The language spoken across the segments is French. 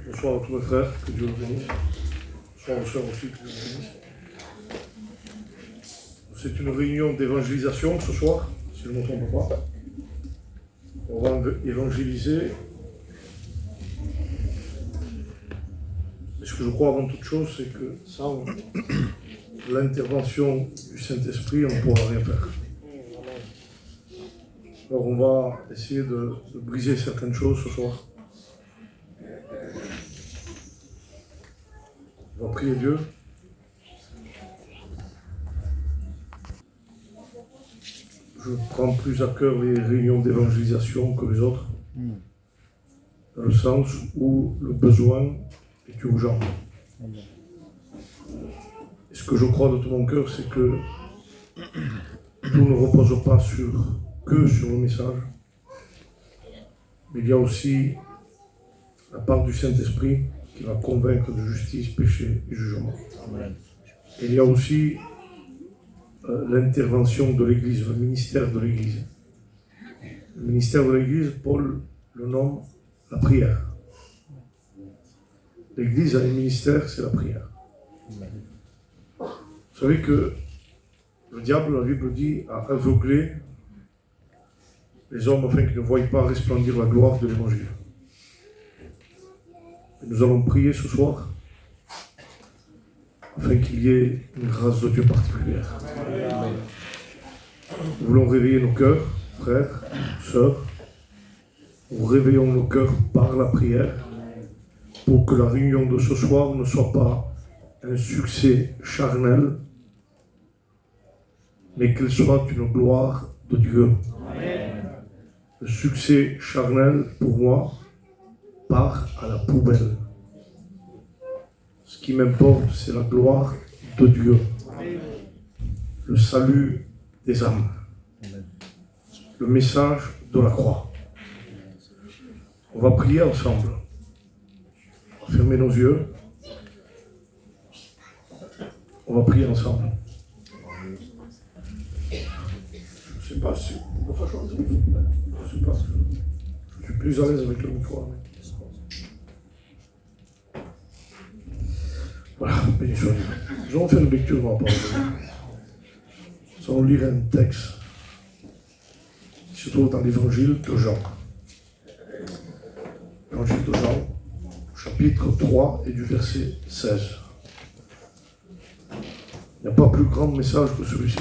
Bonsoir à tous mes frères, que Dieu vous bénisse. Bonsoir aux sœurs aussi, que Dieu vous bénisse. C'est une réunion d'évangélisation ce soir, si je ne me trompe pas. On va évangéliser. Et ce que je crois avant toute chose, c'est que sans l'intervention du Saint-Esprit, on ne pourra rien faire. Alors on va essayer de briser certaines choses ce soir. On va prier Dieu. Je prends plus à cœur les réunions d'évangélisation que les autres, dans le sens où le besoin est urgent. Et ce que je crois de tout mon cœur, c'est que tout ne repose pas que sur le message, mais il y a aussi la part du Saint-Esprit qui va convaincre de justice, péché et jugement. Et il y a aussi l'intervention de l'Église, le ministère de l'Église. Le ministère de l'Église, Paul le nomme la prière. L'Église a un ministère, c'est la prière. Vous savez que le diable, la Bible dit, a aveuglé les hommes afin qu'ils ne voient pas resplendir la gloire de l'Évangile. Et nous allons prier ce soir afin qu'il y ait une grâce de Dieu particulière. Nous voulons réveiller nos cœurs, frères, sœurs. Nous réveillons nos cœurs par la prière pour que la réunion de ce soir ne soit pas un succès charnel, mais qu'elle soit une gloire de Dieu. Le succès charnel, pour moi, part à la poubelle. Ce qui m'importe, c'est la gloire de Dieu. Le salut des âmes. Le message de la croix. On va prier ensemble. On va fermer nos yeux. On va prier ensemble. Je ne sais pas si... Je sais pas si... Je suis plus à l'aise avec le micro. Voilà, bénissons Dieu. Nous allons faire une lecture de la parole de Dieu. Nous allons lire un texte qui se trouve dans l'évangile de Jean. L'évangile de Jean, chapitre 3 et du verset 16. Il n'y a pas plus grand message que celui-ci.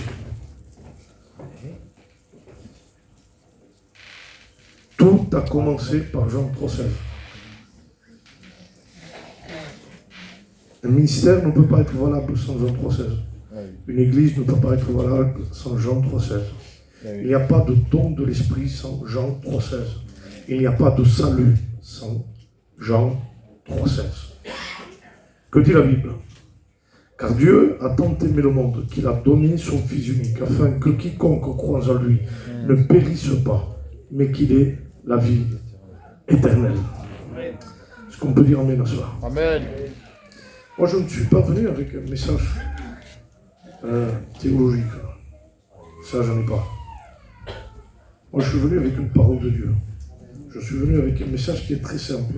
Tout a commencé par Jean 3,16. Un ministère ne peut pas être valable sans Jean 3,16. Une église ne peut pas être valable sans Jean 3,16. Il n'y a pas de don de l'esprit sans Jean 3,16. Il n'y a pas de salut sans Jean 3,16. Que dit la Bible? Car Dieu a tant aimé le monde qu'il a donné son Fils unique, afin que quiconque croit en lui ne périsse pas, mais qu'il ait la vie éternelle. Est-ce qu'on peut dire Amen à cela? Amen. Moi, je ne suis pas venu avec un message théologique. Ça, j'en ai pas. Moi, je suis venu avec une parole de Dieu. Je suis venu avec un message qui est très simple.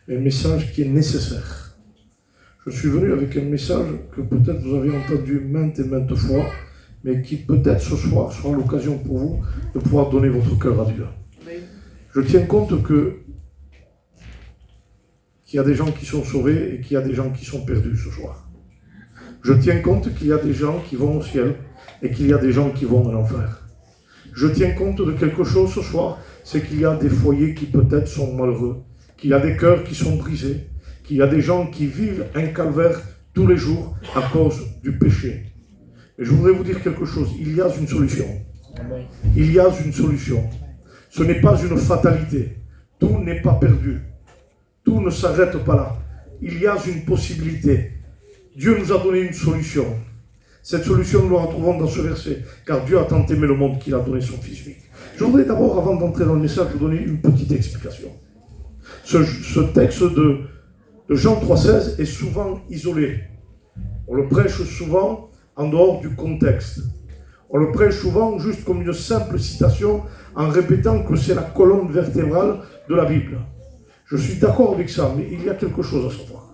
Un message qui est nécessaire. Je suis venu avec un message que peut-être vous avez entendu maintes et maintes fois, mais qui peut-être ce soir sera l'occasion pour vous de pouvoir donner votre cœur à Dieu. Je tiens compte qu'il y a des gens qui sont sauvés et qu'il y a des gens qui sont perdus ce soir. Je tiens compte qu'il y a des gens qui vont au ciel et qu'il y a des gens qui vont en enfer. Je tiens compte de quelque chose ce soir, c'est qu'il y a des foyers qui peut-être sont malheureux, qu'il y a des cœurs qui sont brisés, qu'il y a des gens qui vivent un calvaire tous les jours à cause du péché. Et je voudrais vous dire quelque chose, il y a une solution. Il y a une solution. Ce n'est pas une fatalité. Tout n'est pas perdu. Tout ne s'arrête pas là. Il y a une possibilité. Dieu nous a donné une solution. Cette solution, nous la retrouvons dans ce verset. Car Dieu a tant aimé le monde qu'il a donné son Fils unique. Je voudrais d'abord, avant d'entrer dans le message, vous donner une petite explication. Ce texte de Jean 3,16 est souvent isolé. On le prêche souvent en dehors du contexte. On le prêche souvent juste comme une simple citation en répétant que c'est la colonne vertébrale de la Bible. Je suis d'accord avec ça, mais il y a quelque chose à savoir.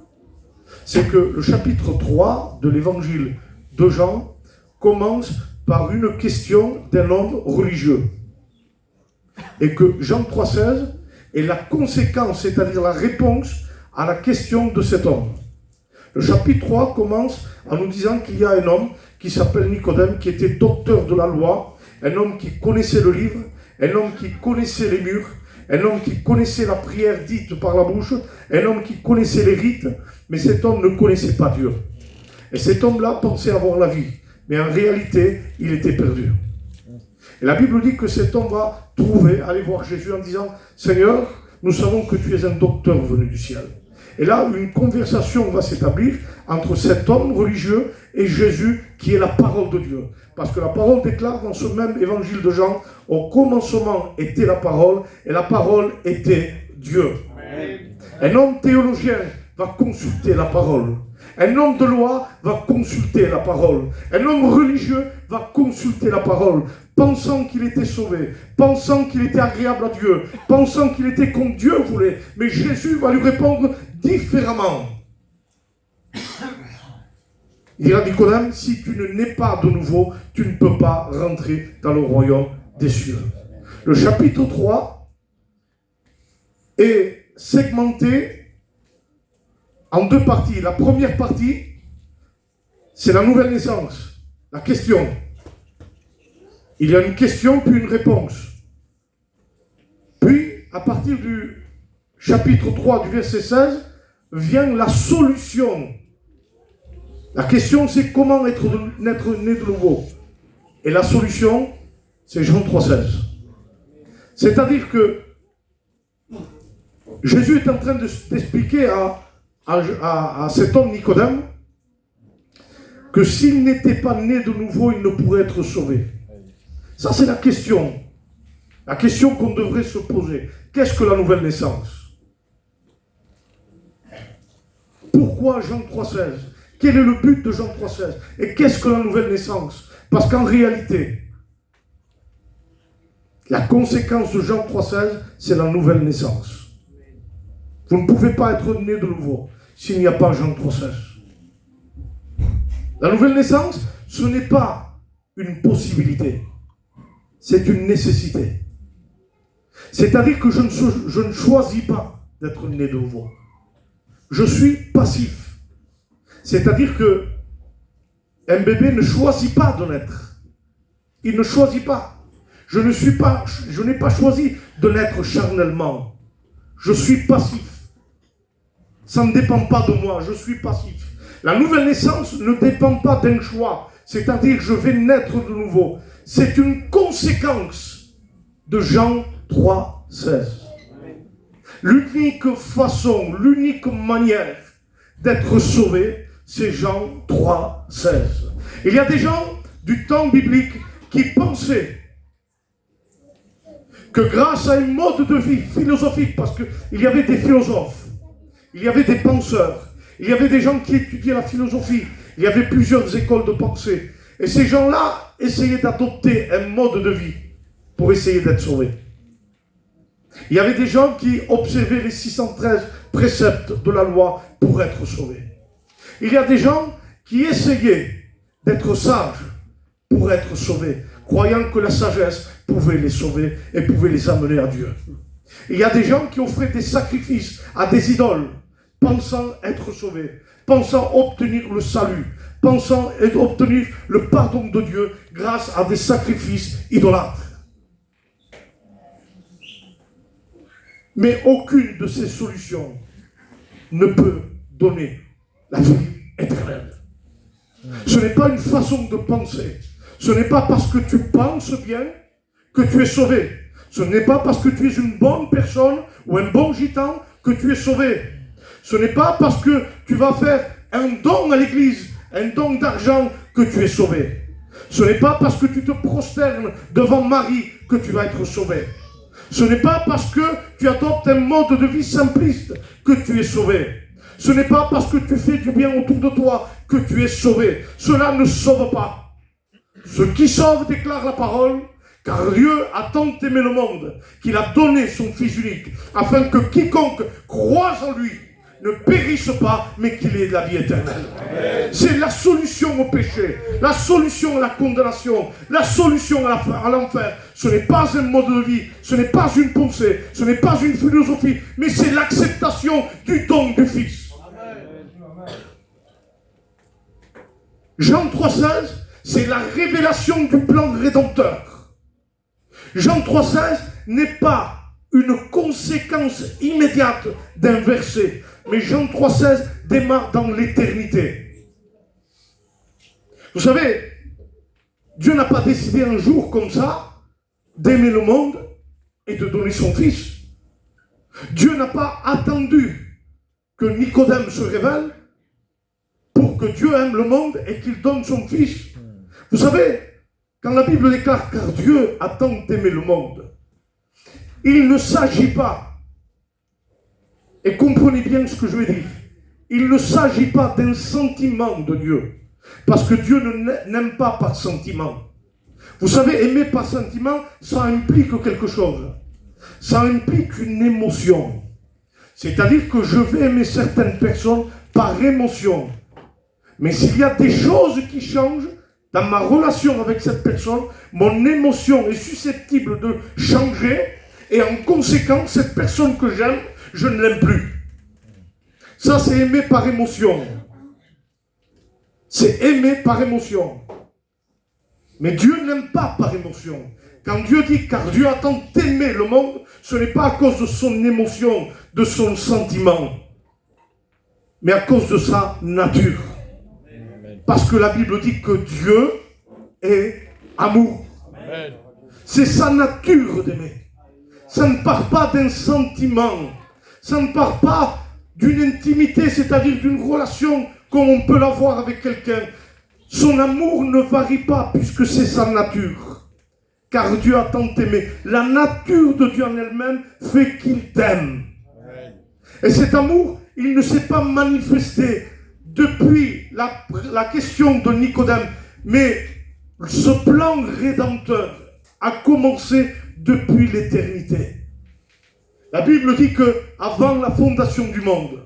C'est que le chapitre 3 de l'évangile de Jean commence par une question d'un homme religieux. Et que Jean 3,16 est la conséquence, c'est-à-dire la réponse à la question de cet homme. Le chapitre 3 commence en nous disant qu'il y a un homme qui s'appelle Nicodème, qui était docteur de la loi, un homme qui connaissait le livre, un homme qui connaissait les murs, un homme qui connaissait la prière dite par la bouche, un homme qui connaissait les rites, mais cet homme ne connaissait pas Dieu. Et cet homme-là pensait avoir la vie, mais en réalité, il était perdu. Et la Bible dit que cet homme va aller voir Jésus en disant « Seigneur, nous savons que tu es un docteur venu du ciel. » Et là, une conversation va s'établir entre cet homme religieux et Jésus, qui est la parole de Dieu. Parce que la parole déclare dans ce même évangile de Jean, au commencement était la parole, et la parole était Dieu. Amen. Un homme théologien va consulter la parole. Un homme de loi va consulter la parole. Un homme religieux va consulter la parole, pensant qu'il était sauvé, pensant qu'il était agréable à Dieu, pensant qu'il était comme Dieu voulait. Mais Jésus va lui répondre différemment. Il dira à Nicodème, si tu ne nais pas de nouveau, tu ne peux pas rentrer dans le royaume des cieux. Le chapitre 3 est segmenté en deux parties. La première partie, c'est la nouvelle naissance, la question. Il y a une question puis une réponse. Puis, à partir du chapitre 3 du verset 16, vient la solution. La question, c'est comment être né de nouveau. Et la solution, c'est Jean 3,16. C'est-à-dire que Jésus est en train d'expliquer à cet homme Nicodème que s'il n'était pas né de nouveau, il ne pourrait être sauvé. Ça, c'est la question. La question qu'on devrait se poser. Qu'est-ce que la nouvelle naissance? Pourquoi Jean 3,16? Quel est le but de Jean 3,16? Et qu'est-ce que la nouvelle naissance? Parce qu'en réalité, la conséquence de Jean 3,16, c'est la nouvelle naissance. Vous ne pouvez pas être né de nouveau s'il n'y a pas Jean 3,16. La nouvelle naissance, ce n'est pas une possibilité, c'est une nécessité. C'est-à-dire que je ne choisis pas d'être né de nouveau. Je suis passif. C'est-à-dire que un bébé ne choisit pas de naître. Il ne choisit pas. Je n'ai pas choisi de naître charnellement. Je suis passif. Ça ne dépend pas de moi, je suis passif. La nouvelle naissance ne dépend pas d'un choix, c'est-à-dire je vais naître de nouveau. C'est une conséquence de Jean 3,16. L'unique façon, l'unique manière d'être sauvé, c'est Jean 3,16. Il y a des gens du temps biblique qui pensaient que grâce à un mode de vie philosophique, parce qu'il y avait des philosophes, il y avait des penseurs, il y avait des gens qui étudiaient la philosophie, il y avait plusieurs écoles de pensée, et ces gens-là essayaient d'adopter un mode de vie pour essayer d'être sauvés. Il y avait des gens qui observaient les 613 préceptes de la loi pour être sauvés. Il y a des gens qui essayaient d'être sages pour être sauvés, croyant que la sagesse pouvait les sauver et pouvait les amener à Dieu. Il y a des gens qui offraient des sacrifices à des idoles, pensant être sauvés, pensant obtenir le salut, pensant obtenir le pardon de Dieu grâce à des sacrifices idolâtres. Mais aucune de ces solutions ne peut donner la vie éternelle. Ce n'est pas une façon de penser. Ce n'est pas parce que tu penses bien que tu es sauvé. Ce n'est pas parce que tu es une bonne personne ou un bon gitan que tu es sauvé. Ce n'est pas parce que tu vas faire un don à l'église, un don d'argent que tu es sauvé. Ce n'est pas parce que tu te prosternes devant Marie que tu vas être sauvé. Ce n'est pas parce que tu adoptes un mode de vie simpliste que tu es sauvé. Ce n'est pas parce que tu fais du bien autour de toi que tu es sauvé. Cela ne sauve pas. Ce qui sauve, déclare la parole, Car Dieu a tant aimé le monde qu'il a donné son Fils unique, afin que quiconque croise en lui ne périsse pas, mais qu'il ait la vie éternelle. C'est la solution au péché, la solution à la condamnation, la solution à l'enfer. Ce n'est pas un mode de vie, ce n'est pas une pensée, ce n'est pas une philosophie, mais c'est l'acceptation du don du Fils. Jean 3,16, c'est la révélation du plan rédempteur. Jean 3,16 n'est pas une conséquence immédiate d'un verset, mais Jean 3,16 démarre dans l'éternité. Vous savez, Dieu n'a pas décidé un jour comme ça d'aimer le monde et de donner son Fils. Dieu n'a pas attendu que Nicodème se révèle pour que Dieu aime le monde et qu'il donne son Fils. Vous savez, quand la Bible déclare « car Dieu a tant aimé le monde », il ne s'agit pas, et comprenez bien ce que je vais dire, il ne s'agit pas d'un sentiment de Dieu, parce que Dieu n'aime pas par sentiment. Vous savez, aimer par sentiment, ça implique quelque chose. Ça implique une émotion. C'est-à-dire que je vais aimer certaines personnes par émotion. Mais s'il y a des choses qui changent dans ma relation avec cette personne, mon émotion est susceptible de changer et en conséquence, cette personne que j'aime, je ne l'aime plus. Ça, c'est aimer par émotion. C'est aimer par émotion. Mais Dieu n'aime pas par émotion. Quand Dieu dit « car Dieu a tant aimé le monde », ce n'est pas à cause de son émotion, de son sentiment, mais à cause de sa nature. Parce que la Bible dit que Dieu est amour. C'est sa nature d'aimer. Ça ne part pas d'un sentiment. Ça ne part pas d'une intimité, c'est-à-dire d'une relation comme on peut l'avoir avec quelqu'un. Son amour ne varie pas puisque c'est sa nature. Car Dieu a tant aimé. La nature de Dieu en elle-même fait qu'il t'aime. Et cet amour, il ne s'est pas manifesté depuis la question de Nicodème. Mais ce plan rédempteur a commencé depuis l'éternité. La Bible dit que avant la fondation du monde,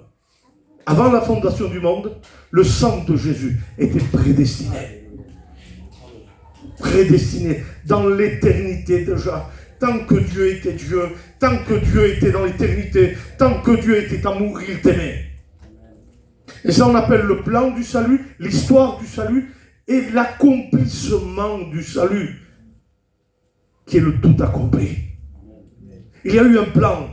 le sang de Jésus était prédestiné. Prédestiné dans l'éternité déjà. Tant que Dieu était Dieu, tant que Dieu était dans l'éternité, tant que Dieu était amour, il t'aimait. Et ça on appelle le plan du salut, l'histoire du salut et l'accomplissement du salut, qui est le tout accompli. Il y a eu un plan.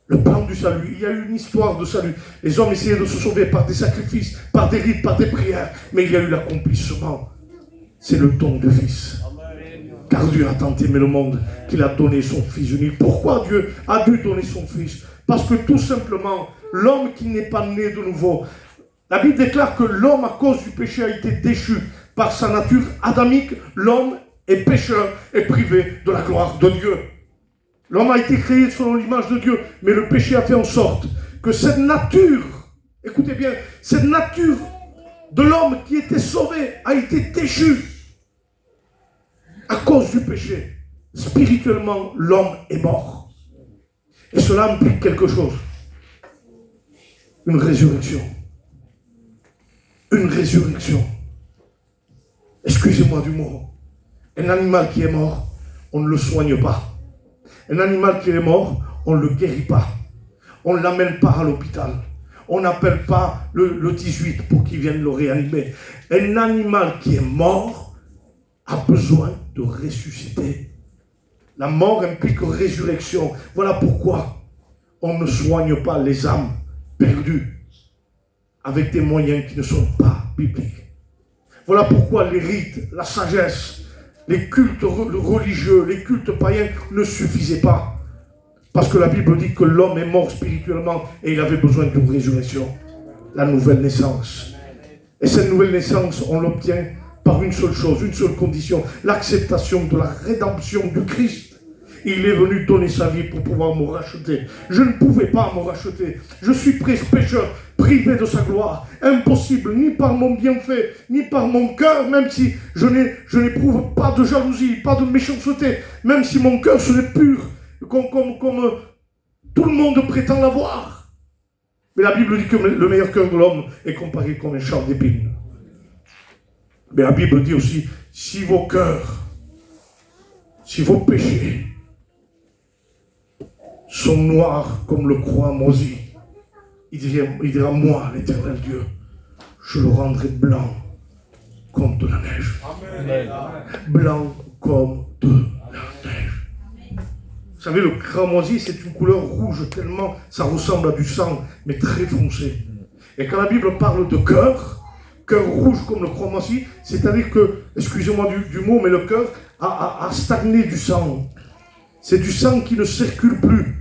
Le plan du salut. Il y a eu une histoire de salut. Les hommes essayaient de se sauver par des sacrifices, par des rites, par des prières. Mais il y a eu l'accomplissement. C'est le don du Fils. Car Dieu a tant aimé le monde qu'il a donné son Fils unique. Pourquoi Dieu a dû donner son Fils? Parce que tout simplement, l'homme qui n'est pas né de nouveau, la Bible déclare que l'homme, à cause du péché, a été déchu par sa nature adamique. L'homme est pécheur et privé de la gloire de Dieu. L'homme a été créé selon l'image de Dieu, mais le péché a fait en sorte que cette nature, écoutez bien, cette nature de l'homme qui était sauvé a été déchue à cause du péché. Spirituellement, l'homme est mort. Et cela implique quelque chose. Une résurrection. Une résurrection. Excusez-moi du mot. Un animal qui est mort, on ne le soigne pas. Un animal qui est mort, on ne le guérit pas. On ne l'amène pas à l'hôpital. On n'appelle pas le 18 pour qu'il vienne le réanimer. Un animal qui est mort a besoin de ressusciter. La mort implique résurrection. Voilà pourquoi on ne soigne pas les âmes perdues avec des moyens qui ne sont pas bibliques. Voilà pourquoi les rites, la sagesse, les cultes religieux, les cultes païens ne suffisaient pas. Parce que la Bible dit que l'homme est mort spirituellement et il avait besoin d'une résurrection. La nouvelle naissance. Et cette nouvelle naissance, on l'obtient par une seule chose, une seule condition, l'acceptation de la rédemption du Christ. Il est venu donner sa vie pour pouvoir me racheter. Je ne pouvais pas me racheter. Je suis pécheur, privé de sa gloire. Impossible, ni par mon bienfait, ni par mon cœur, même si je n'éprouve pas de jalousie, pas de méchanceté, même si mon cœur serait pur, comme tout le monde prétend l'avoir. Mais la Bible dit que le meilleur cœur de l'homme est comparé comme un champ d'épines. Mais la Bible dit aussi, si vos cœurs, si vos péchés sont noirs comme le croix moisi, il dira, moi, l'Éternel Dieu, je le rendrai blanc comme de la neige. Amen. Blanc comme de la neige. Vous savez, le cramoisi, c'est une couleur rouge tellement ça ressemble à du sang, mais très foncé. Et quand la Bible parle de cœur rouge comme le cramoisi, c'est-à-dire que, excusez-moi du mot, mais le cœur a stagné du sang. C'est du sang qui ne circule plus.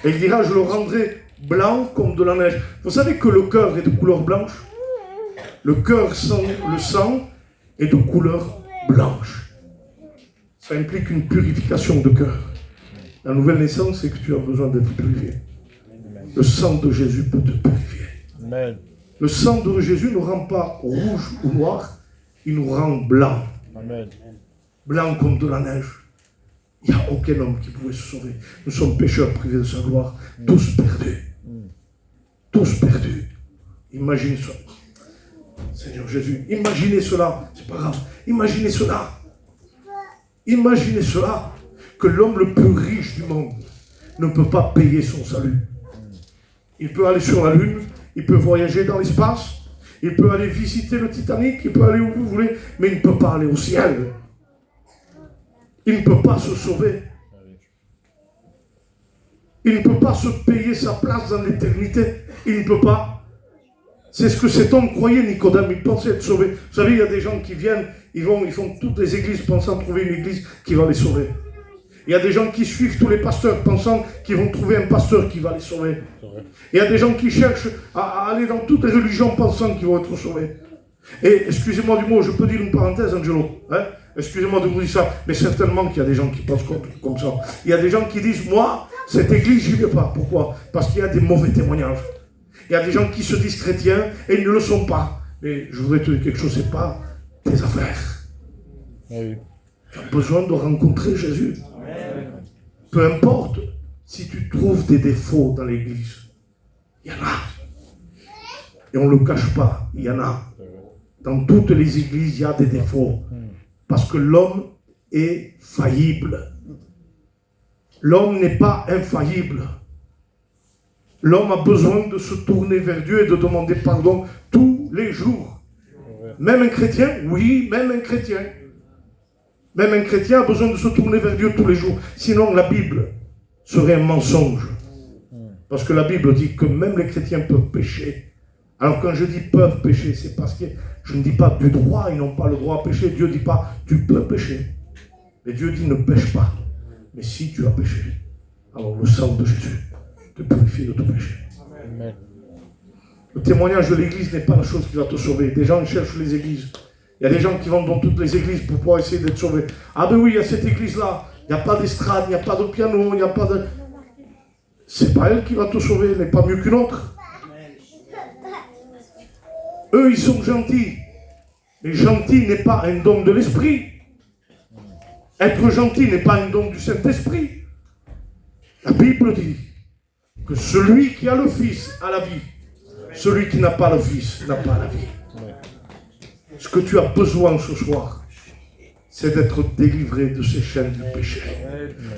Et il dira, je le rendrai blanc comme de la neige. Vous savez que le cœur est de couleur blanche? Le cœur sans le sang est de couleur blanche. Ça implique une purification de cœur. La nouvelle naissance, c'est que tu as besoin d'être purifié. Le sang de Jésus peut te purifier. Amen. Le sang de Jésus ne rend pas rouge ou noir, il nous rend blanc. Amen. Blanc comme de la neige. Il n'y a aucun homme qui pouvait se sauver. Nous sommes pécheurs privés de sa gloire, tous perdus. Tous perdus. Imaginez cela. Seigneur Jésus, imaginez cela. C'est pas grave. Imaginez cela. Imaginez cela. Que l'homme le plus riche du monde ne peut pas payer son salut. Il peut aller sur la Lune, il peut voyager dans l'espace, il peut aller visiter le Titanic, il peut aller où vous voulez, mais il ne peut pas aller au ciel. Il ne peut pas se sauver. Il ne peut pas se payer sa place dans l'éternité. Il ne peut pas. C'est ce que cet homme croyait, Nicodème. Il pensait être sauvé. Vous savez, il y a des gens qui viennent, ils font toutes les églises pensant trouver une église qui va les sauver. Il y a des gens qui suivent tous les pasteurs pensant qu'ils vont trouver un pasteur qui va les sauver. Il y a des gens qui cherchent à aller dans toutes les religions pensant qu'ils vont être sauvés. Et excusez-moi du mot, je peux dire une parenthèse, Angelo. Excusez-moi de vous dire ça, mais certainement qu'il y a des gens qui pensent comme ça. Il y a des gens qui disent, moi, cette église, j'y vais pas. Pourquoi? Parce qu'il y a des mauvais témoignages. Il y a des gens qui se disent chrétiens et ils ne le sont pas. Mais je voudrais te dire quelque chose, c'est pas tes affaires. Oui. Tu as besoin de rencontrer Jésus. Peu importe si tu trouves des défauts dans l'église. Il y en a. Et on ne le cache pas, il y en a. Dans toutes les églises, il y a des défauts. Parce que l'homme est faillible. L'homme n'est pas infaillible. L'homme a besoin de se tourner vers Dieu et de demander pardon tous les jours. Même un chrétien, oui, même un chrétien. Même un chrétien a besoin de se tourner vers Dieu tous les jours. Sinon, la Bible serait un mensonge. Parce que la Bible dit que même les chrétiens peuvent pécher. Alors quand je dis peuvent pécher, c'est parce que je ne dis pas du droit, ils n'ont pas le droit à pécher. Dieu ne dit pas tu peux pécher. Mais Dieu dit ne pêche pas. Mais si tu as péché, alors le sang de Jésus te purifie de ton péché. Amen. Le témoignage de l'église n'est pas la chose qui va te sauver. Des gens cherchent les églises. Il y a des gens qui vont dans toutes les églises pour pouvoir essayer d'être sauvés. Ah ben oui, il y a cette église-là. Il n'y a pas d'estrade, il n'y a pas de piano, il n'y a pas de... C'est pas elle qui va te sauver, elle n'est pas mieux qu'une autre. Eux, ils sont gentils. Mais gentil n'est pas un don de l'esprit. Être gentil n'est pas un don du Saint-Esprit. La Bible dit que celui qui a le Fils a la vie. Celui qui n'a pas le Fils n'a pas la vie. Ce que tu as besoin ce soir, c'est d'être délivré de ces chaînes du péché.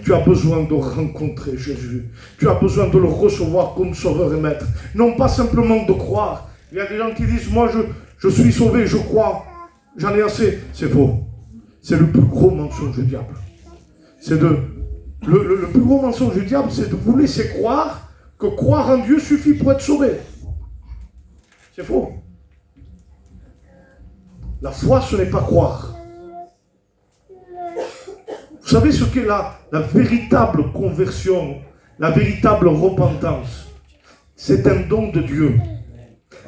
Tu as besoin de rencontrer Jésus. Tu as besoin de le recevoir comme sauveur et maître. Non pas simplement de croire. Il y a des gens qui disent, moi je suis sauvé, je crois, j'en ai assez. C'est faux. C'est le plus gros mensonge du diable. Le plus gros mensonge du diable, c'est de vous laisser croire que croire en Dieu suffit pour être sauvé. C'est faux. La foi, ce n'est pas croire. Vous savez ce qu'est la véritable conversion, la véritable repentance? C'est un don de Dieu.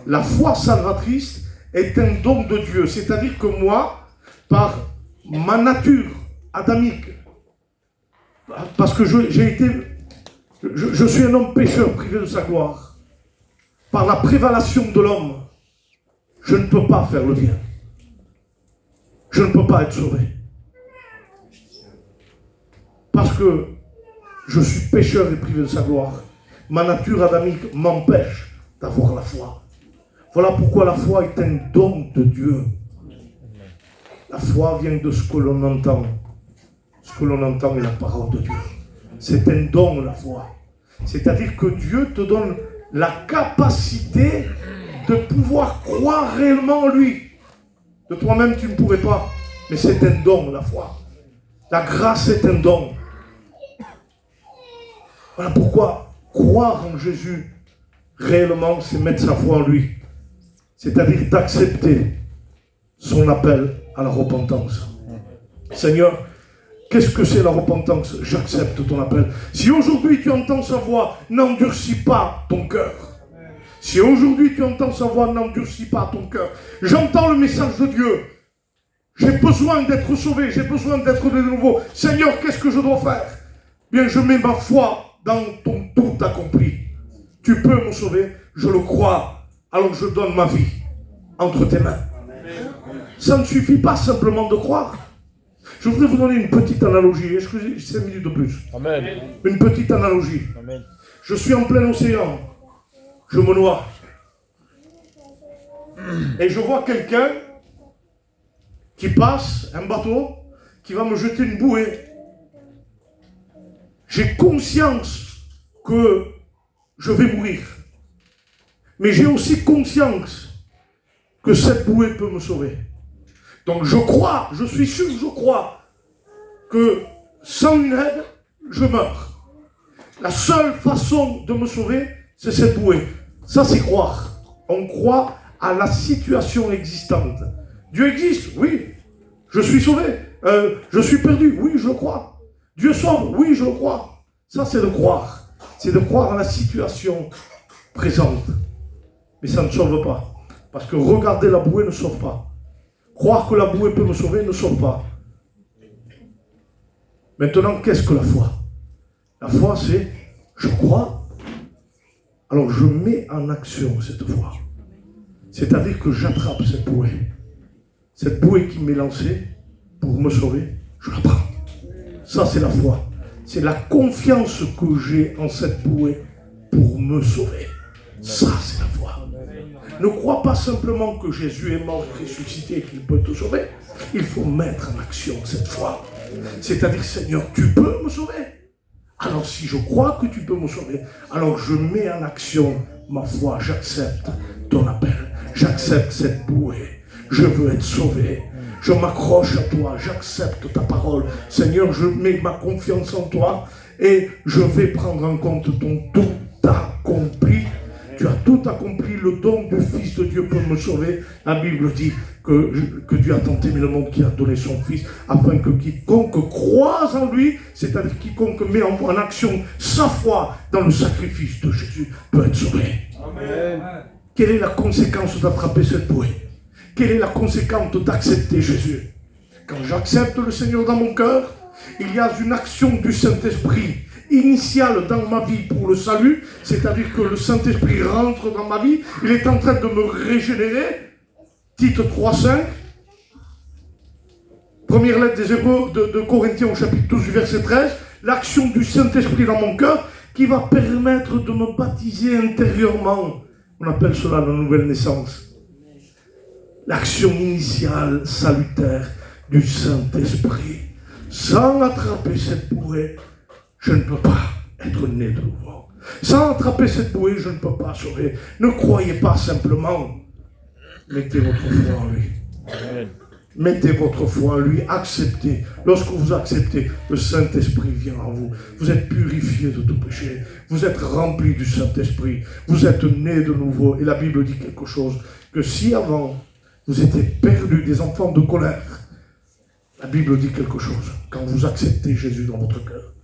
La foi salvatrice est un don de Dieu. C'est-à-dire que moi, par ma nature adamique, parce que je suis un homme pécheur privé de sa gloire, par la prévalation de l'homme, je ne peux pas faire le bien. Je ne peux pas être sauvé. Parce que je suis pécheur et privé de sa gloire. Ma nature adamique m'empêche d'avoir la foi. Voilà pourquoi la foi est un don de Dieu. La foi vient de ce que l'on entend. Ce que l'on entend est la parole de Dieu. C'est un don, la foi. C'est-à-dire que Dieu te donne la capacité de pouvoir croire réellement en lui. De toi-même, tu ne pourrais pas. Mais c'est un don, la foi. La grâce est un don. Voilà pourquoi croire en Jésus, réellement, c'est mettre sa foi en lui. C'est-à-dire d'accepter son appel à la repentance. Seigneur, qu'est-ce que c'est la repentance? J'accepte ton appel. Si aujourd'hui tu entends sa voix, n'endurcis pas ton cœur. Si aujourd'hui tu entends sa voix, n'endurcis pas ton cœur. J'entends le message de Dieu. J'ai besoin d'être sauvé, j'ai besoin d'être de nouveau. Seigneur, qu'est-ce que je dois faire? Bien, je mets ma foi dans ton tout accompli. Tu peux me sauver, je le crois. Alors je donne ma vie entre tes mains. Ça ne suffit pas simplement de croire. Je voudrais vous donner une petite analogie. Est-ce que j'ai 5 minutes de plus? Amen. Une petite analogie. Amen. Je suis en plein océan. Je me noie. Et je vois quelqu'un qui passe, un bateau, qui va me jeter une bouée. J'ai conscience que je vais mourir. Mais j'ai aussi conscience que cette bouée peut me sauver. Donc je crois, je suis sûr, je crois que sans une aide, je meurs. La seule façon de me sauver, c'est cette bouée. Ça, c'est croire. On croit à la situation existante. Dieu existe, oui. Je suis sauvé. Je suis perdu, oui, je le crois. Dieu sauve, oui, je le crois. Ça, c'est de croire. C'est de croire à la situation présente. Mais ça ne sauve pas. Parce que regarder la bouée ne sauve pas. Croire que la bouée peut me sauver ne sauve pas. Maintenant, qu'est-ce que la foi? La foi, c'est je crois, alors je mets en action cette foi. C'est-à-dire que j'attrape cette bouée. Cette bouée qui m'est lancée pour me sauver, je la prends. Ça, c'est la foi. C'est la confiance que j'ai en cette bouée pour me sauver. Ça, c'est la foi. Ne crois pas simplement que Jésus est mort et ressuscité et qu'il peut te sauver. Il faut mettre en action cette foi. C'est-à-dire, Seigneur, tu peux me sauver. Alors si je crois que tu peux me sauver, alors je mets en action ma foi. J'accepte ton appel. J'accepte cette bouée. Je veux être sauvé. Je m'accroche à toi. J'accepte ta parole. Seigneur, je mets ma confiance en toi et je vais prendre en compte ton tout accompli. Tu as tout accompli, le don du Fils de Dieu pour me sauver. La Bible dit que Dieu a tant aimé le monde qu'il a donné son Fils, afin que quiconque croise en lui, c'est-à-dire quiconque met en action sa foi dans le sacrifice de Jésus, peut être sauvé. Amen. Quelle est la conséquence d'attraper cette bouée? Quelle est la conséquence d'accepter Jésus? Quand j'accepte le Seigneur dans mon cœur, il y a une action du Saint-Esprit initiale dans ma vie pour le salut, c'est-à-dire que le Saint-Esprit rentre dans ma vie, il est en train de me régénérer. Tite 3,5, première lettre des Hébreux de Corinthiens au chapitre 12 verset 13, l'action du Saint-Esprit dans mon cœur qui va permettre de me baptiser intérieurement. On appelle cela la nouvelle naissance. L'action initiale salutaire du Saint-Esprit. Sans attraper cette bouée, je ne peux pas être né de nouveau. Sans attraper cette bouée, je ne peux pas sauver. Ne croyez pas simplement. Mettez votre foi en lui. Amen. Mettez votre foi en lui. Acceptez. Lorsque vous acceptez, le Saint-Esprit vient en vous. Vous êtes purifié de tout péché. Vous êtes rempli du Saint-Esprit. Vous êtes né de nouveau. Et la Bible dit quelque chose. Que si avant, vous étiez perdus, des enfants de colère, la Bible dit quelque chose. Quand vous acceptez Jésus dans votre cœur,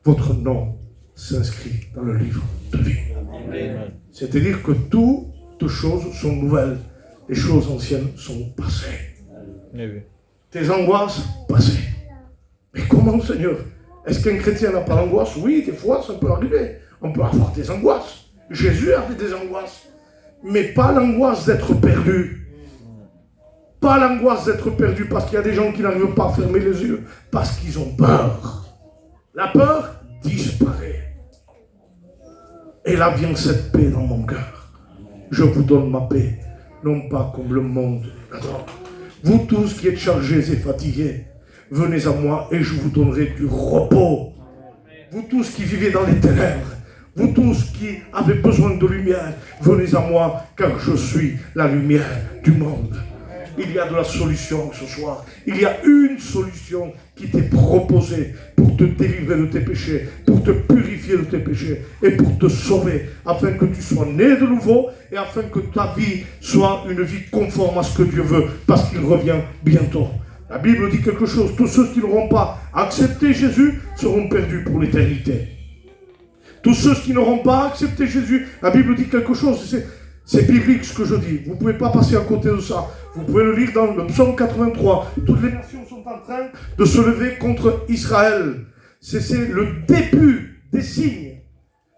votre nom s'inscrit dans le livre de vie. Amen. C'est-à-dire que toutes choses sont nouvelles. Les choses anciennes sont passées. Amen. Tes angoisses, passées. Mais comment, Seigneur? Est-ce qu'un chrétien n'a pas d'angoisse? Oui, des fois, ça peut arriver. On peut avoir des angoisses. Jésus avait des angoisses, mais pas l'angoisse d'être perdu. Pas l'angoisse d'être perdu parce qu'il y a des gens qui n'arrivent pas à fermer les yeux parce qu'ils ont peur. La peur disparaît. Et là vient cette paix dans mon cœur. Je vous donne ma paix, non pas comme le monde la donne. Vous tous qui êtes chargés et fatigués, venez à moi et je vous donnerai du repos. Vous tous qui vivez dans les ténèbres, vous tous qui avez besoin de lumière, venez à moi car je suis la lumière du monde. Il y a de la solution ce soir. Il y a une solution qui t'est proposée pour te délivrer de tes péchés, pour te purifier de tes péchés et pour te sauver, afin que tu sois né de nouveau et afin que ta vie soit une vie conforme à ce que Dieu veut, parce qu'il revient bientôt. La Bible dit quelque chose. Tous ceux qui n'auront pas accepté Jésus seront perdus pour l'éternité. Tous ceux qui n'auront pas accepté Jésus, la Bible dit quelque chose. C'est biblique ce que je dis. Vous ne pouvez pas passer à côté de ça. Vous pouvez le lire dans le psaume 83. Toutes les nations sont en train de se lever contre Israël. C'est le début des signes.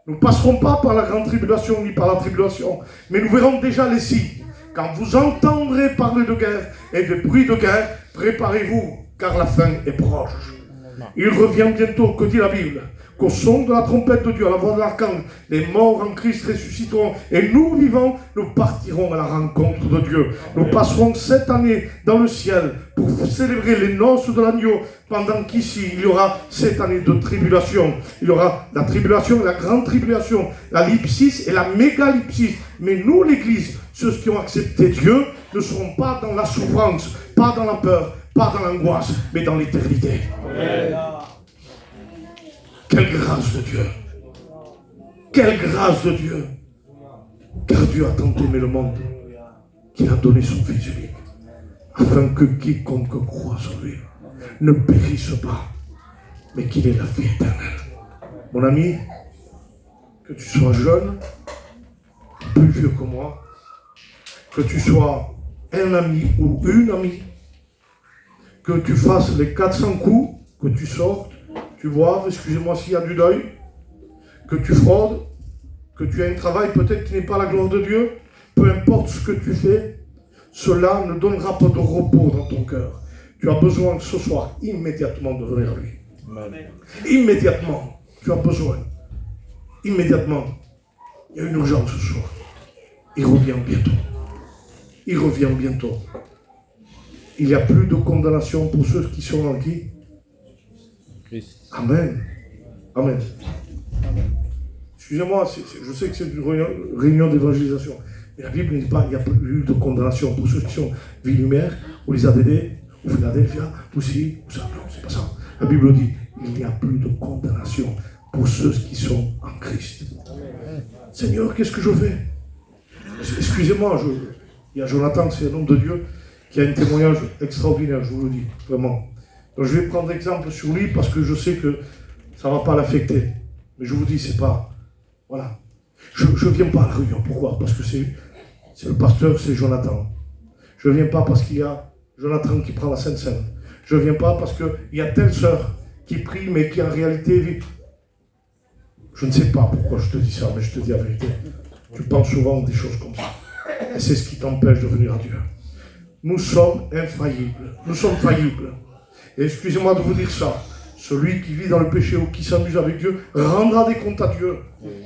Nous ne passerons pas par la grande tribulation ni par la tribulation, mais nous verrons déjà les signes. Quand vous entendrez parler de guerre et de bruit de guerre, préparez-vous, car la fin est proche. Il revient bientôt, que dit la Bible? Qu'au son de la trompette de Dieu, à la voix de l'archange, les morts en Christ ressusciteront. Et nous, vivants, nous partirons à la rencontre de Dieu. Nous passerons cette année dans le ciel pour célébrer les noces de l'agneau, pendant qu'ici, il y aura 7 années de tribulation. Il y aura la tribulation, la grande tribulation, la lipsis et la mégalipsis. Mais nous, l'Église, ceux qui ont accepté Dieu, ne seront pas dans la souffrance, pas dans la peur, pas dans l'angoisse, mais dans l'éternité. Amen. Quelle grâce de Dieu! Quelle grâce de Dieu! Car Dieu a tant aimé le monde qu'il a donné son Fils unique, afin que quiconque croit sur lui ne périsse pas, mais qu'il ait la vie éternelle. Mon ami, que tu sois jeune, plus vieux que moi, que tu sois un ami ou une amie, que tu fasses les 400 coups, que tu sortes, tu boives, excusez-moi s'il y a du deuil, que tu fraudes, que tu as un travail peut-être qui n'est pas la gloire de Dieu, peu importe ce que tu fais, cela ne donnera pas de repos dans ton cœur. Tu as besoin ce soir immédiatement de venir à lui. Amen. Immédiatement, tu as besoin. Immédiatement. Il y a une urgence ce soir. Il revient bientôt. Il revient bientôt. Il n'y a plus de condamnation pour ceux qui sont en qui? Amen. Amen. Excusez-moi, je sais que c'est une réunion d'évangélisation. Mais la Bible ne dit pas qu'il n'y a plus de condamnation pour ceux qui sont vie lumière, ou les ADD, ou Philadelphia, ou ci, ou ça. Non, c'est pas ça. La Bible dit qu'il n'y a plus de condamnation pour ceux qui sont en Christ. Seigneur, qu'est-ce que je fais? Excusez-moi, il y a Jonathan, c'est un homme de Dieu, qui a un témoignage extraordinaire, je vous le dis, vraiment. Donc je vais prendre exemple sur lui parce que je sais que ça ne va pas l'affecter. Mais je vous dis, c'est pas... Voilà. Je ne viens pas à la réunion. Pourquoi? Parce que c'est le pasteur, c'est Jonathan. Je ne viens pas parce qu'il y a Jonathan qui prend la Sainte Seine. Je ne viens pas parce qu'il y a telle sœur qui prie, mais qui en réalité vit. Je ne sais pas pourquoi je te dis ça, mais je te dis la vérité. Tu penses souvent des choses comme ça. Et c'est ce qui t'empêche de venir à Dieu. Nous sommes infaillibles. Nous sommes faillibles. Et excusez-moi de vous dire ça. Celui qui vit dans le péché ou qui s'amuse avec Dieu rendra des comptes à Dieu.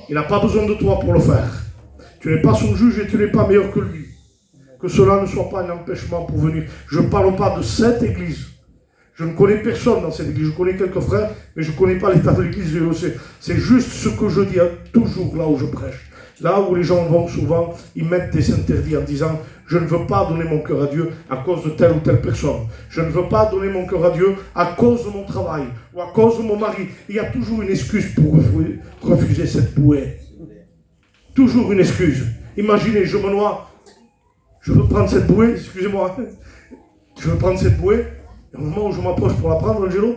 Il n'a pas besoin de toi pour le faire. Tu n'es pas son juge et tu n'es pas meilleur que lui. Que cela ne soit pas un empêchement pour venir. Je ne parle pas de cette église. Je ne connais personne dans cette église. Je connais quelques frères, mais je ne connais pas l'état de l'église, je le sais. C'est juste ce que je dis toujours là où je prêche. Là où les gens vont souvent, ils mettent des interdits en disant « Je ne veux pas donner mon cœur à Dieu à cause de telle ou telle personne. Je ne veux pas donner mon cœur à Dieu à cause de mon travail ou à cause de mon mari. » Il y a toujours une excuse pour refuser cette bouée. Toujours une excuse. Imaginez, je me noie. Je veux prendre cette bouée, excusez-moi. Je veux prendre cette bouée. Et au moment où je m'approche pour la prendre, Angelo,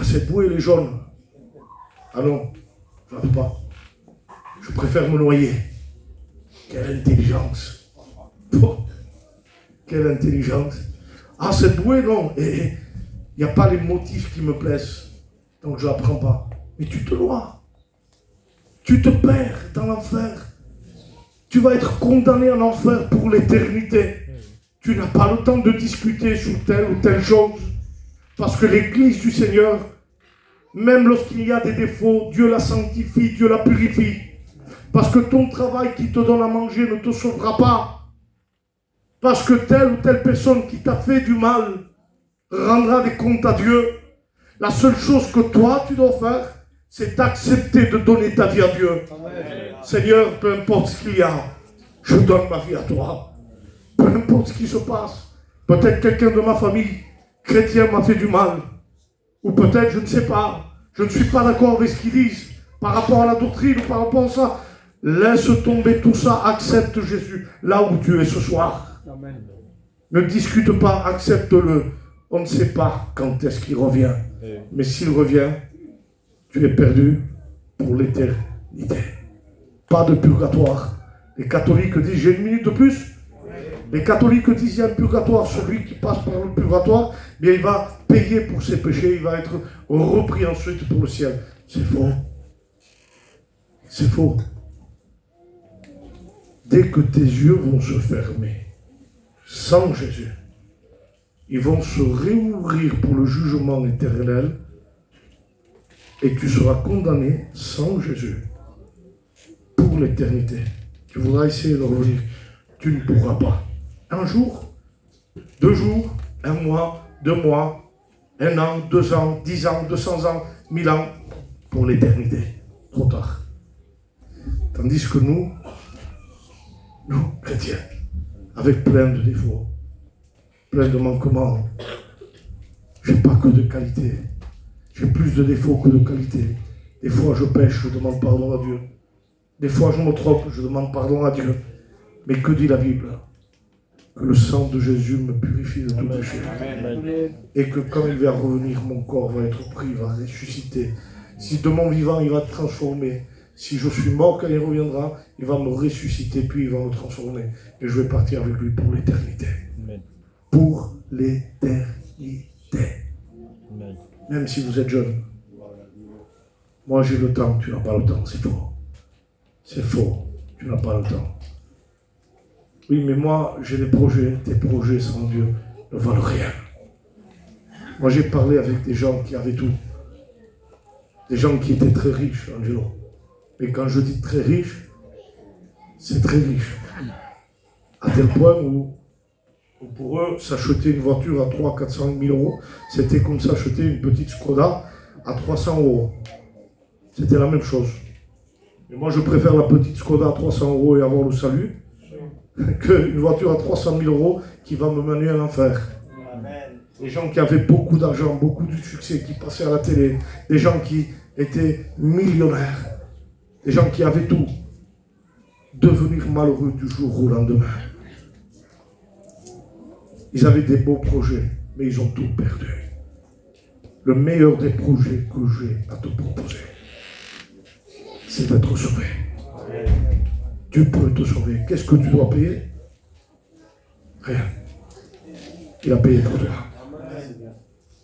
cette bouée, elle est jaune. Ah non, je ne la veux pas. Je préfère me noyer. Quelle intelligence. Oh, quelle intelligence. Ah, cette bouée, non. Il n'y a pas les motifs qui me plaisent. Donc je ne la prends pas. Mais tu te noies. Tu te perds dans l'enfer. Tu vas être condamné en enfer pour l'éternité. Tu n'as pas le temps de discuter sur telle ou telle chose. Parce que l'Église du Seigneur, même lorsqu'il y a des défauts, Dieu la sanctifie, Dieu la purifie. Parce que ton travail qui te donne à manger ne te sauvera pas. Parce que telle ou telle personne qui t'a fait du mal rendra des comptes à Dieu. La seule chose que toi tu dois faire, c'est d'accepter de donner ta vie à Dieu. Amen. Seigneur, peu importe ce qu'il y a, je donne ma vie à toi. Peu importe ce qui se passe. Peut-être quelqu'un de ma famille chrétien m'a fait du mal. Ou peut-être, je ne sais pas, je ne suis pas d'accord avec ce qu'ils disent par rapport à la doctrine ou par rapport à ça. Laisse tomber tout ça, accepte Jésus là où tu es ce soir. Amen. Ne discute pas, accepte-le. On ne sait pas quand est-ce qu'il revient. Mais s'il revient, tu es perdu pour l'éternité. Pas de purgatoire. Les catholiques disent, j'ai une minute de plus. Les catholiques disent, il y a un purgatoire. Celui qui passe par le purgatoire, bien, il va payer pour ses péchés. Il va être repris ensuite pour le ciel. C'est faux. C'est faux. Dès que tes yeux vont se fermer, sans Jésus, ils vont se réouvrir pour le jugement éternel et tu seras condamné sans Jésus pour l'éternité. Tu voudras essayer de revenir, tu ne pourras pas. Un jour, 2 jours, 1 mois, 2 mois, 1 an, 2 ans, 10 ans, 200 ans, 1000 ans, pour l'éternité. Trop tard. Tandis que nous, chrétiens, avec plein de défauts, plein de manquements, j'ai pas que de qualité. J'ai plus de défauts que de qualité. Des fois je pêche, je demande pardon à Dieu. Des fois je me trompe, je demande pardon à Dieu. Mais que dit la Bible? Que le sang de Jésus me purifie de tout péché. Et que quand il va revenir, mon corps va être pris, il va ressusciter. Si de mon vivant, il va être transformé. Si je suis mort, quand il reviendra, il va me ressusciter, puis il va me transformer. Et je vais partir avec lui pour l'éternité. Pour l'éternité. Même si vous êtes jeune. Moi j'ai le temps, tu n'as pas le temps, c'est faux. C'est faux, tu n'as pas le temps. Oui, mais moi j'ai des projets, tes projets sans Dieu ne valent rien. Moi j'ai parlé avec des gens qui avaient tout. Des gens qui étaient très riches, Angelo. Et quand je dis très riche, c'est très riche. À tel point où pour eux, s'acheter une voiture à 300 000 à 400 000 euros, c'était comme s'acheter une petite Skoda à 300 euros. C'était la même chose. Et moi, je préfère la petite Skoda à 300 euros et avoir le salut, qu'une voiture à 300 000 euros qui va me mener à l'enfer. Les gens qui avaient beaucoup d'argent, beaucoup de succès, qui passaient à la télé, des gens qui étaient millionnaires, des gens qui avaient tout, devenir malheureux du jour au lendemain. Ils avaient des beaux projets, mais ils ont tout perdu. Le meilleur des projets que j'ai à te proposer, c'est d'être sauvé. Dieu peut te sauver. Qu'est-ce que tu dois payer? Rien. Il a payé pour toi.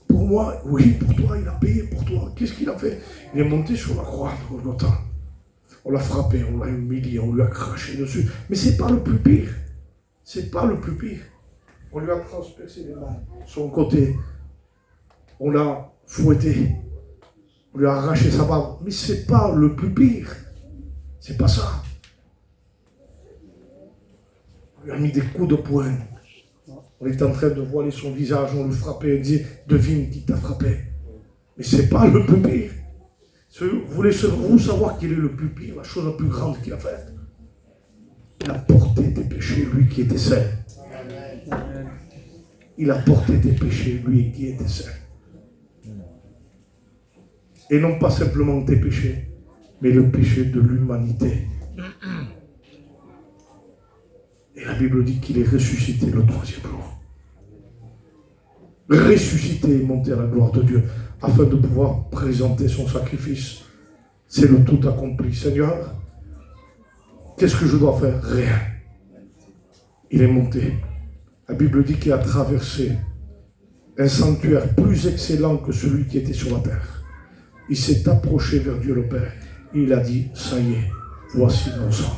Pour moi, oui, pour toi, il a payé pour toi. Qu'est-ce qu'il a fait? Il est monté sur la croix de Golgotha. On l'a frappé, on l'a humilié, on lui a craché dessus. Mais c'est pas le plus pire. C'est pas le plus pire. On lui a transpercé les mains, son côté. On l'a fouetté. On lui a arraché sa barbe. Mais c'est pas le plus pire. C'est pas ça. On lui a mis des coups de poing. On est en train de voiler son visage, on le frappait, on disait, devine qui t'a frappé. Mais c'est pas le plus pire. Vous voulez savoir quel est le plus pire, la chose la plus grande qu'il a faite? Il a porté tes péchés, lui qui était saint. Il a porté tes péchés, lui qui était saint. Et non pas simplement tes péchés, mais le péché de l'humanité. Et la Bible dit qu'il est ressuscité le 3e jour. Ressuscité et monté à la gloire de Dieu, afin de pouvoir présenter son sacrifice. C'est le tout accompli. Seigneur, qu'est-ce que je dois faire? Rien. Il est monté. La Bible dit qu'il a traversé un sanctuaire plus excellent que celui qui était sur la terre. Il s'est approché vers Dieu le Père. il a dit, ça y est, voici mon sang.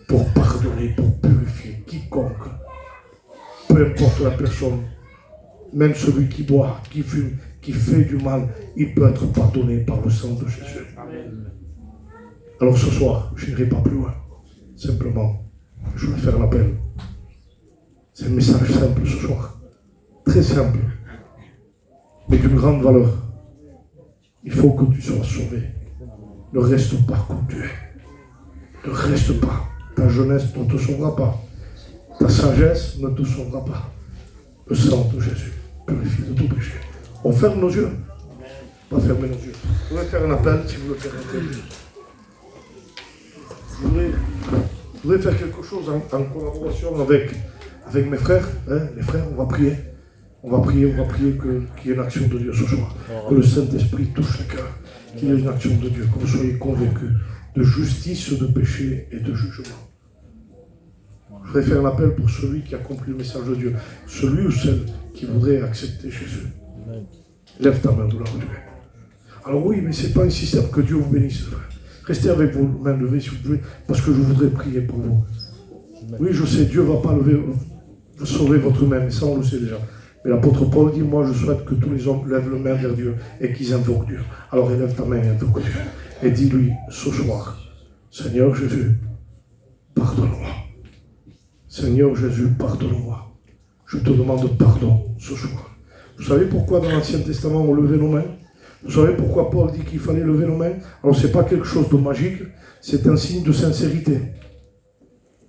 Pour pardonner, pour purifier quiconque, peu importe la personne, même celui qui boit, qui fume, qui fait du mal, il peut être pardonné par le sang de Jésus. Alors ce soir, je n'irai pas plus loin. Simplement, je vais faire l'appel. C'est un message simple ce soir. Très simple, mais d'une grande valeur. Il faut que tu sois sauvé. Ne reste pas comme tu es. Ne reste pas. Ta jeunesse ne te sauvera pas. Ta sagesse ne te sauvera pas. Le sang de Jésus purifie de tout péché. On ferme nos yeux. Pas fermer nos yeux. Je voudrais faire un appel si vous le permettez. Je voudrais faire quelque chose en collaboration avec mes frères. Les frères, on va prier. On va prier qu'il y ait une action de Dieu ce soir. Que le Saint-Esprit touche les cœurs. Qu'il y ait une action de Dieu. Que vous soyez convaincus de justice, de péché et de jugement. Je voudrais faire un appel pour celui qui a compris le message de Dieu. Celui ou celle qui voudrait accepter Jésus. Lève ta main de là où tu es. Alors oui, mais ce n'est pas un système. Que Dieu vous bénisse, frère. Restez avec vos mains levées si vous pouvez, parce que je voudrais prier pour vous. Oui, je sais, Dieu ne va pas sauver votre main, mais ça on le sait déjà. Mais l'apôtre Paul dit, moi je souhaite que tous les hommes lèvent la main vers Dieu et qu'ils invoquent Dieu. Alors élève ta main et invoque Dieu. Et dis-lui ce soir, Seigneur Jésus, pardonne-moi. Seigneur Jésus, pardonne-moi. Je te demande pardon ce soir. Vous savez pourquoi dans l'Ancien Testament on levait nos mains? Vous savez pourquoi Paul dit qu'il fallait lever nos mains? Alors ce n'est pas quelque chose de magique, c'est un signe de sincérité.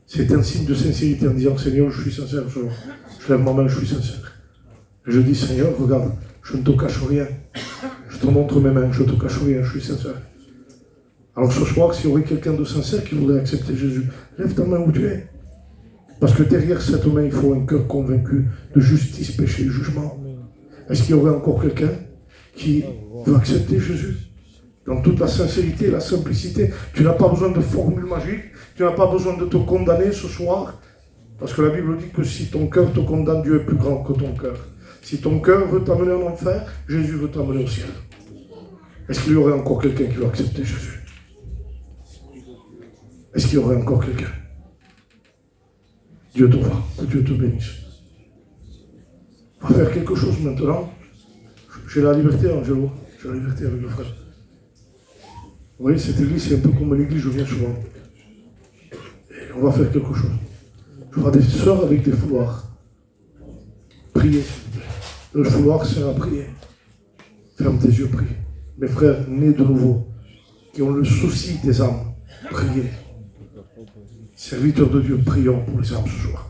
C'est un signe de sincérité en disant, Seigneur, je suis sincère ce jour. Je lève ma main, je suis sincère. Et je dis, Seigneur, regarde, je ne te cache rien. Je te montre mes mains, je ne te cache rien, je suis sincère. Alors ce soir, s'il y aurait quelqu'un de sincère qui voudrait accepter Jésus, lève ta main où tu es. Parce que derrière cette main, il faut un cœur convaincu de justice, péché et jugement. Est-ce qu'il y aurait encore quelqu'un qui veut accepter Jésus dans toute la sincérité et la simplicité? Tu n'as pas besoin de formule magique, tu n'as pas besoin de te condamner ce soir, parce que la Bible dit que si ton cœur te condamne, Dieu est plus grand que ton cœur. Si ton cœur veut t'amener en enfer, Jésus veut t'amener au ciel. Est-ce qu'il y aurait encore quelqu'un qui veut accepter Jésus? Est-ce qu'il y aurait encore quelqu'un? Dieu te voit, que Dieu te bénisse. On va faire quelque chose maintenant. J'ai la liberté, Angelo. J'ai la liberté avec le frère. Vous voyez, cette église, c'est un peu comme l'église, je viens souvent. Et on va faire quelque chose. Je vois des sœurs avec des fouloirs. Priez, s'il vous plaît. Le fouloir sert à prier. Ferme tes yeux, prie. Mes frères nés de nouveau, qui ont le souci des âmes, priez. Serviteurs de Dieu, prions pour les âmes ce soir.